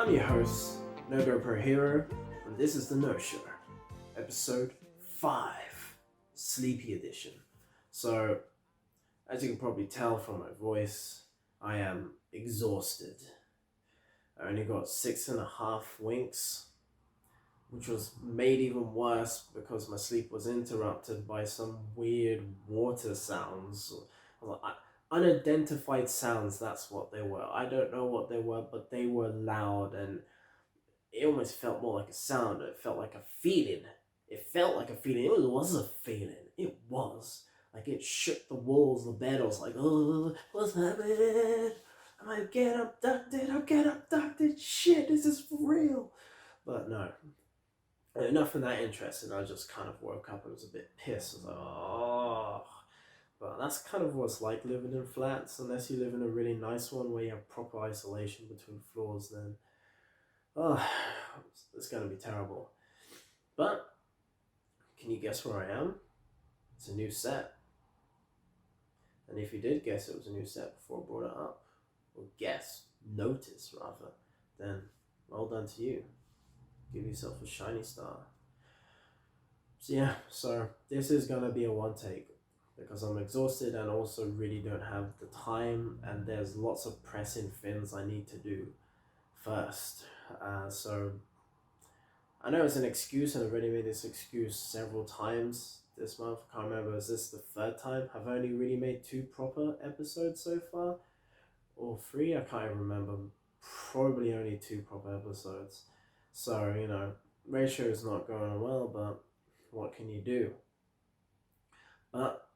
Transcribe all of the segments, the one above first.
I'm your host, No GoPro Hero, and this is the NoShow, episode 5, Sleepy Edition. So, as you can probably tell from my voice, I am exhausted. I only got 6.5 winks, which was made even worse because my sleep was interrupted by some weird water sounds. Unidentified sounds, that's what they were. I don't know what they were, but they were loud and it almost felt more like a sound. It felt like a feeling. It felt like a feeling. It was a feeling. It was. Like it shook the walls of the bed. I was like, oh, what's happening? I might get abducted. I'll get abducted. Shit, this is for real. But no. Nothing that interesting. I just kind of woke up and was a bit pissed. I was like, oh. But that's kind of what it's like living in flats. Unless you live in a really nice one where you have proper isolation between floors, then oh, it's going to be terrible. But can you guess where I am? It's a new set. And if you did guess it was a new set before I brought it up, or notice rather, then well done to you. Give yourself a shiny star. So this is going to be a one take because I'm exhausted and also really don't have the time, and there's lots of pressing things I need to do first. So I know it's an excuse, and I've already made this excuse several times this month. I can't remember, is this the third time? I've only really made 2 proper episodes so far, or 3, I can't even remember. Probably only 2 proper episodes. So, ratio is not going well, but what can you do? But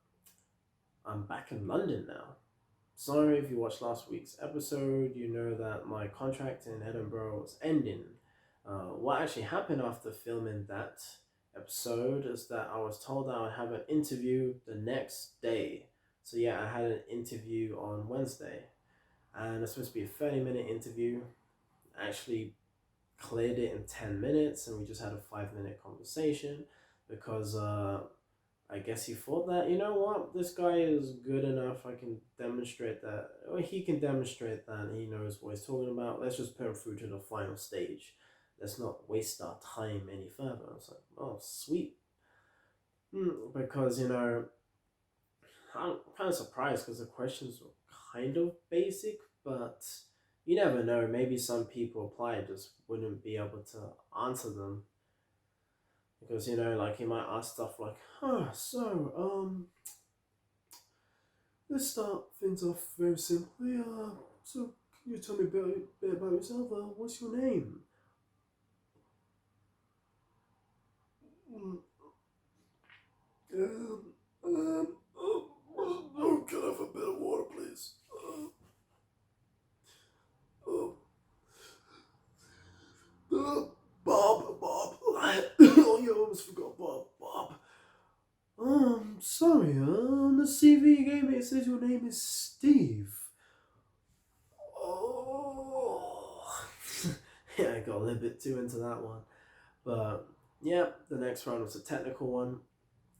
I'm back in London now. Sorry if you watched last week's episode, you know that my contract in Edinburgh was ending. What actually happened after filming that episode is that I was told that I would have an interview the next day. So yeah, I had an interview on Wednesday, and it's supposed to be a 30-minute interview. I actually cleared it in 10 minutes, and we just had a 5-minute conversation because I guess he thought that, you know what, this guy is good enough, I can demonstrate that, or he can demonstrate that he knows what he's talking about. Let's just put him through to the final stage. Let's not waste our time any further. I was like, oh, sweet. Because, I'm kind of surprised because the questions were kind of basic, but you never know. Maybe some people apply just wouldn't be able to answer them. Because, like he might ask stuff like, let's start things off very simply. So can you tell me a bit about yourself? What's your name? Can I have a bit of water, please? Bob. Oh, you almost forgot Bob. Sorry, on the CV you gave me, it says your name is Steve. Oh. Yeah, I got a little bit too into that one. But, yeah, the next round was a technical one.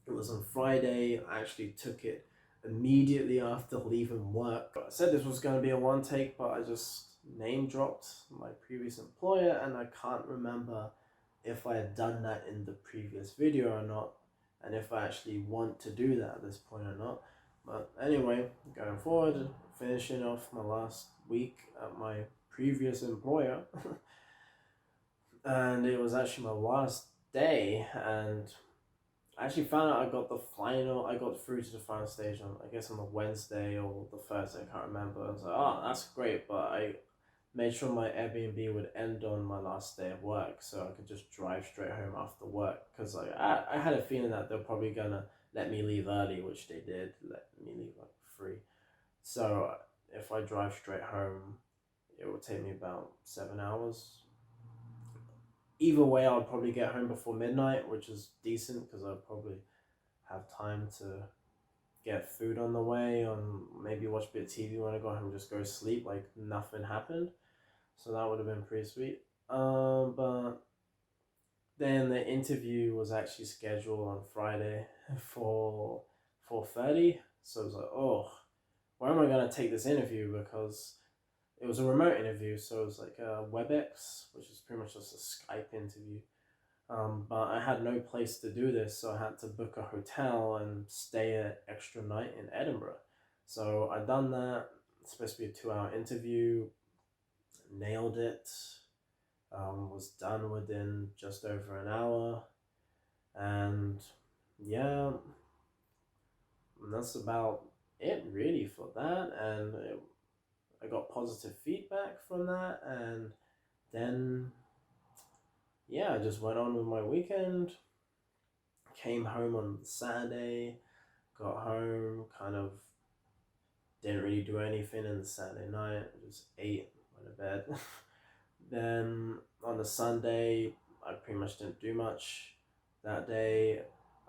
It was on Friday. I actually took it immediately after leaving work. I said this was going to be a one take, but I just name dropped my previous employer, and I can't remember if I had done that in the previous video or not, and if I actually want to do that at this point or not. But anyway, going forward, finishing off my last week at my previous employer, and it was actually my last day, and I actually found out I got through to the final stage on, I guess on the Wednesday or the Thursday, I can't remember. I was like, oh, that's great, but I made sure my Airbnb would end on my last day of work so I could just drive straight home after work, because I had a feeling that they're probably gonna let me leave early, which they did, let me leave like 3. So if I drive straight home, it will take me about 7 hours. Either way, I'll probably get home before midnight, which is decent because I'll probably have time to get food on the way, maybe watch a bit of TV when I go home and just go to sleep like nothing happened. So that would have been pretty sweet. But then the interview was actually scheduled on Friday for 4:30. So I was like, oh, where am I going to take this interview? Because it was a remote interview, so it was like a WebEx, which is pretty much just a Skype interview. But I had no place to do this, so I had to book a hotel and stay an extra night in Edinburgh. So I done that. It's supposed to be a 2 hour interview. Nailed it. Was done within just over an hour, and yeah, that's about it really for that. And I got positive feedback from that, and then yeah, I just went on with my weekend. Came home on Saturday, got home, kind of didn't really do anything on the Saturday night, just ate, went to bed. Then on the Sunday, I pretty much didn't do much that day.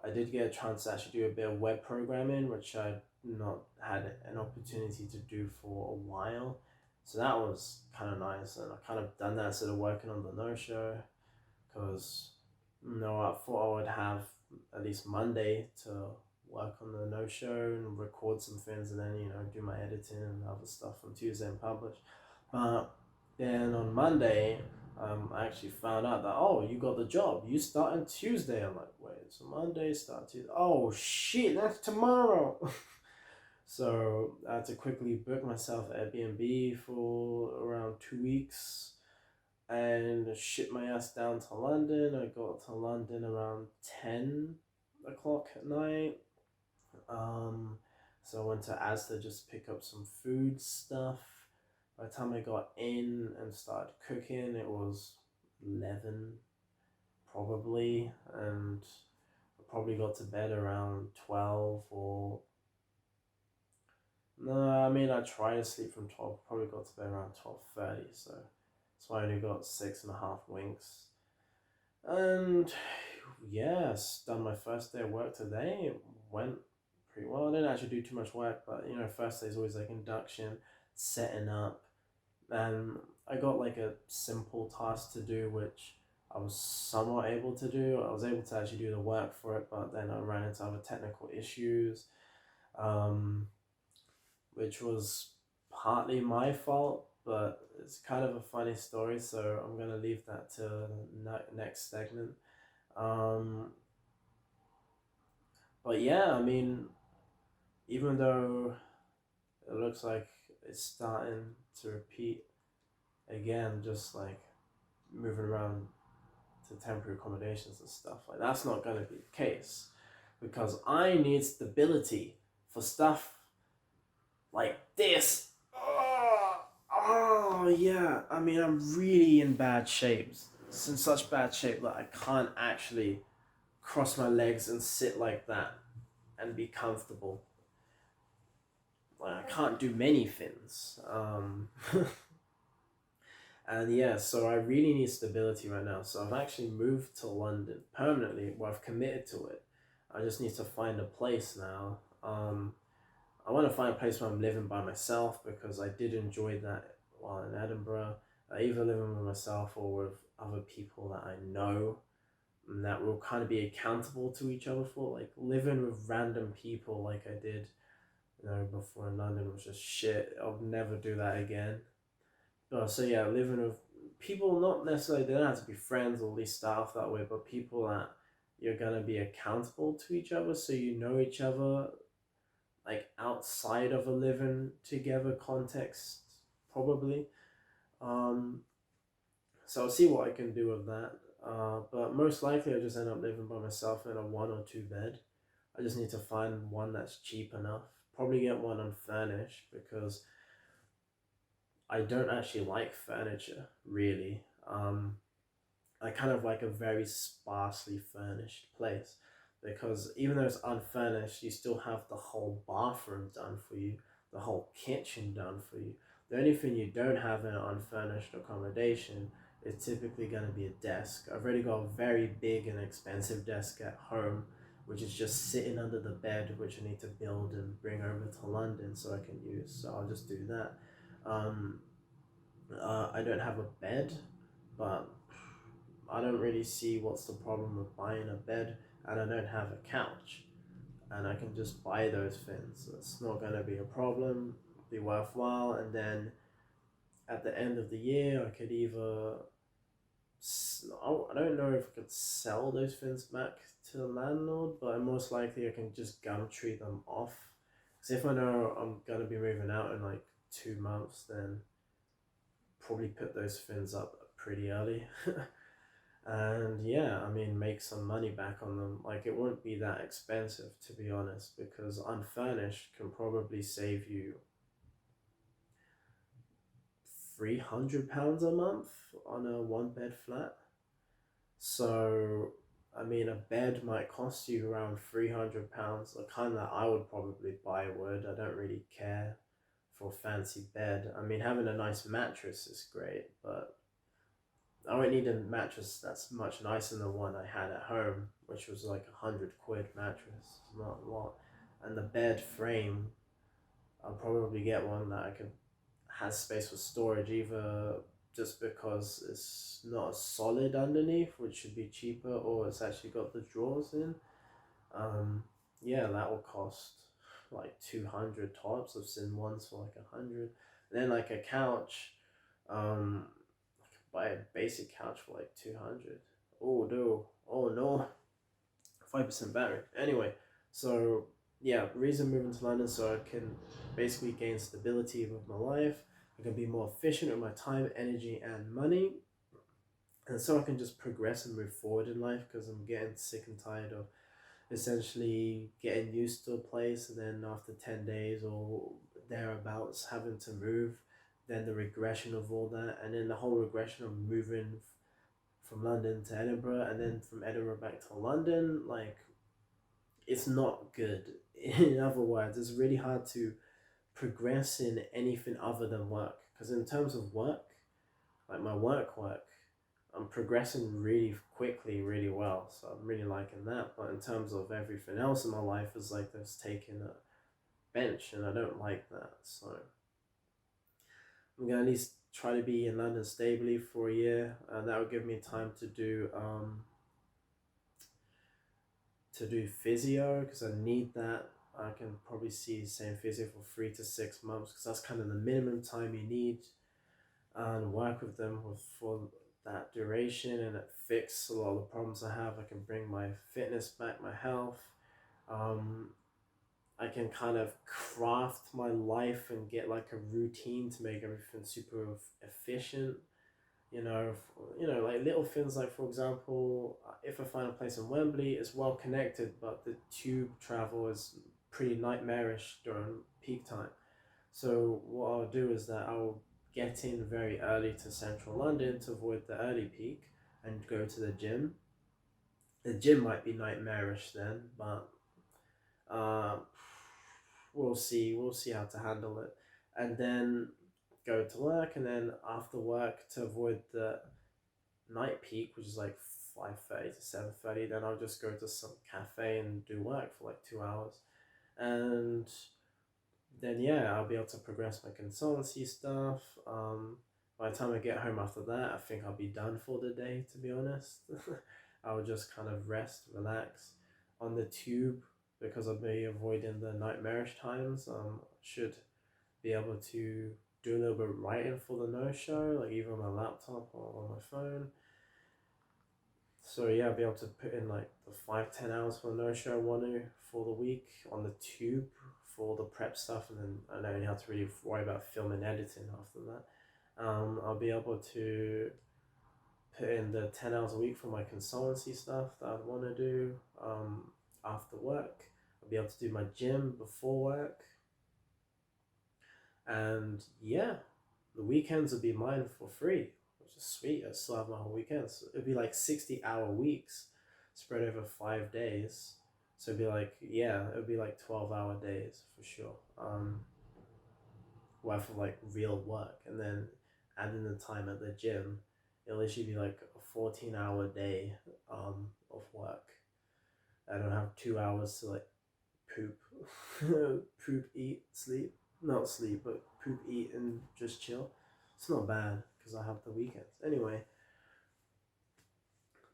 I did get a chance to actually do a bit of web programming, which I not had an opportunity to do for a while. So that was kind of nice, and I kind of done that instead of working on the NoShow, because I thought I would have at least Monday to work on the NoShow and record some things, and then do my editing and other stuff on Tuesday and publish. But then on Monday, I actually found out that, oh, you got the job. You start on Tuesday. I'm like, wait, so Monday start Tuesday. Oh shit, that's tomorrow. So I had to quickly book myself Airbnb for around 2 weeks and ship my ass down to London. I got to London around 10 o'clock at night. Um, so I went to Asda just pick up some food stuff. By the time I got in and started cooking, it was 11 probably, and I probably got to bed around 12 or no, I mean I tried to sleep from 12, probably got to bed around 12:30, so that's why I only got 6.5 winks. And yes, done my first day of work today. It went pretty well. I didn't actually do too much work, but first day is always like induction, setting up, and I got like a simple task to do, which I was somewhat able to do. I was able to actually do the work for it, but then I ran into other technical issues, um, which was partly my fault, but it's kind of a funny story, so I'm gonna leave that to the next segment. Um, but yeah, I mean, even though it looks like it's starting to repeat again, just like moving around to temporary accommodations and stuff, like that's not going to be the case, because I need stability for stuff like this. Oh yeah, I mean, I'm really in bad shape. It's in such bad shape that I can't actually cross my legs and sit like that and be comfortable. Like, I can't do many things. And yeah, so I really need stability right now. So I've actually moved to London permanently. Well, I've committed to it. I just need to find a place now. I want to find a place where I'm living by myself, because I did enjoy that while in Edinburgh. Either living with myself or with other people that I know and that will kind of be accountable to each other for. Like living with random people like I did, before in London was just shit. I'll never do that again. So yeah, living with people, not necessarily, they don't have to be friends or at least start off that way, but people that you're gonna be accountable to each other, so you know each other like outside of a living together context, probably. Um, so I'll see what I can do with that. But most likely I'll just end up living by myself in a one or two bed. I just need to find one that's cheap enough. Probably get one unfurnished, because I don't actually like furniture really. I kind of like a very sparsely furnished place, because even though it's unfurnished, you still have the whole bathroom done for you, the whole kitchen done for you. The only thing you don't have in an unfurnished accommodation is typically going to be a desk. I've already got a very big and expensive desk at home, which is just sitting under the bed, which I need to build and bring over to London so I can use. So I'll just do that. Um, I don't have a bed, but I don't really see what's the problem with buying a bed, and I don't have a couch, and I can just buy those things. So it's not going to be a problem, be worthwhile. And then at the end of the year, I could either I don't know if I could sell those fins back to the landlord, but most likely I can just gumtree them off. Because if I know I'm gonna be moving out in like 2 months, then probably put those fins up pretty early. And yeah, I mean, make some money back on them. Like, it won't be that expensive, to be honest, because unfurnished can probably save you £300 a month on a one bed flat. So, I mean, a bed might cost you around £300. The kind that I would probably buy would. I don't really care for a fancy bed. I mean, having a nice mattress is great, but I would need a mattress that's much nicer than the one I had at home, which was like £100 mattress. It's not a lot. And the bed frame, I'll probably get one that I could has space for storage, either just because it's not solid underneath, which should be cheaper, or it's actually got the drawers in. Um, yeah, that will cost like 200 tops. I've seen ones for like 100. And then like a couch, I could buy a basic couch for like 200. Oh no, oh no, 5% battery. Anyway, so yeah, reason moving to London so I can basically gain stability with my life. I can be more efficient with my time, energy, and money. And so I can just progress and move forward in life because I'm getting sick and tired of essentially getting used to a place and then after 10 days or thereabouts having to move, then the regression of all that, and then the whole regression of moving from London to Edinburgh and then from Edinburgh back to London. Like, it's not good. In other words, it's really hard to progress in anything other than work. Because in terms of work, like my work, I'm progressing really quickly, really well. So I'm really liking that. But in terms of everything else in my life, is like that's taking a bench, and I don't like that. So I'm gonna at least try to be in London stably for a year, and that would give me time to do physio because I need that. I can probably see the same physio for 3 to 6 months because that's kind of the minimum time you need, and work with them for that duration, and it fix a lot of the problems I have. I can bring my fitness back, my health. Um, I can kind of craft my life and get like a routine to make everything super efficient. Like little things like, for example, if I find a place in Wembley, it's well connected, but the tube travel is pretty nightmarish during peak time. So what I'll do is that I'll get in very early to central London to avoid the early peak and go to the gym. The gym might be nightmarish then, but uh, we'll see. We'll see how to handle it. And then go to work, and then after work to avoid the night peak, which is like 5:30 to 7:30, then I'll just go to some cafe and do work for like 2 hours. And then yeah, I'll be able to progress my consultancy stuff. By the time I get home after that, I think I'll be done for the day, to be honest. I'll just kind of rest, relax on the tube because I'll be avoiding the nightmarish times. Should be able to do a little bit of writing for the NoShow, like either on my laptop or on my phone. So yeah, I'll be able to put in like the 5-10 hours for the NoShow I want to for the week on the tube for the prep stuff, and then I don't have to really worry about film and editing after that. I'll be able to put in the 10 hours a week for my consultancy stuff that I want to do after work. I'll be able to do my gym before work. And yeah, the weekends will be mine for free, which is sweet. I still have my whole weekends. It'd be like 60-hour weeks spread over 5 days. So it'd be like, yeah, it would be like 12-hour days for sure. Worth of like real work. And then adding the time at the gym, it'll literally be like a 14-hour day of work. I don't have 2 hours to like poop, poop, eat, sleep. Not sleep, but poop, eat, and just chill. It's not bad because I have the weekends. Anyway,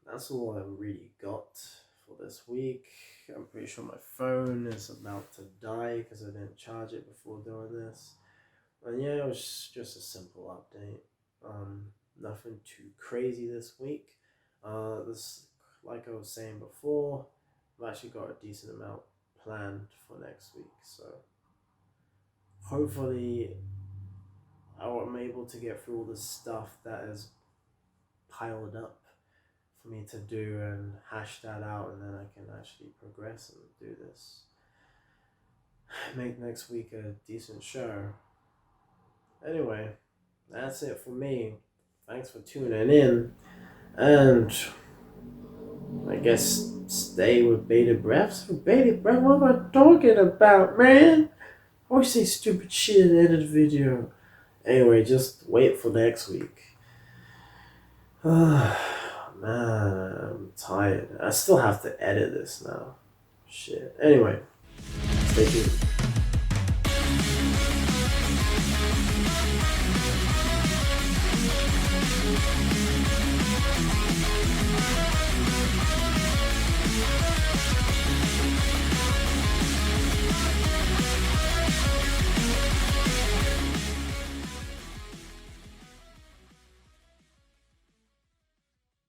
that's all I really got for this week. I'm pretty sure my phone is about to die because I didn't charge it before doing this. And yeah, it was just a simple update. Nothing too crazy this week. This, like I was saying before, I've actually got a decent amount planned for next week. So hopefully, I'm able to get through all the stuff that is piled up for me to do and hash that out, and then I can actually progress and do this. Make next week a decent show. Anyway, that's it for me. Thanks for tuning in, and I guess stay with bated breaths. Bated breath? What am I talking about, man? I always say stupid shit in the edit video. Anyway, just wait for next week. Man, I'm tired. I still have to edit this now. Shit. Anyway, stay tuned.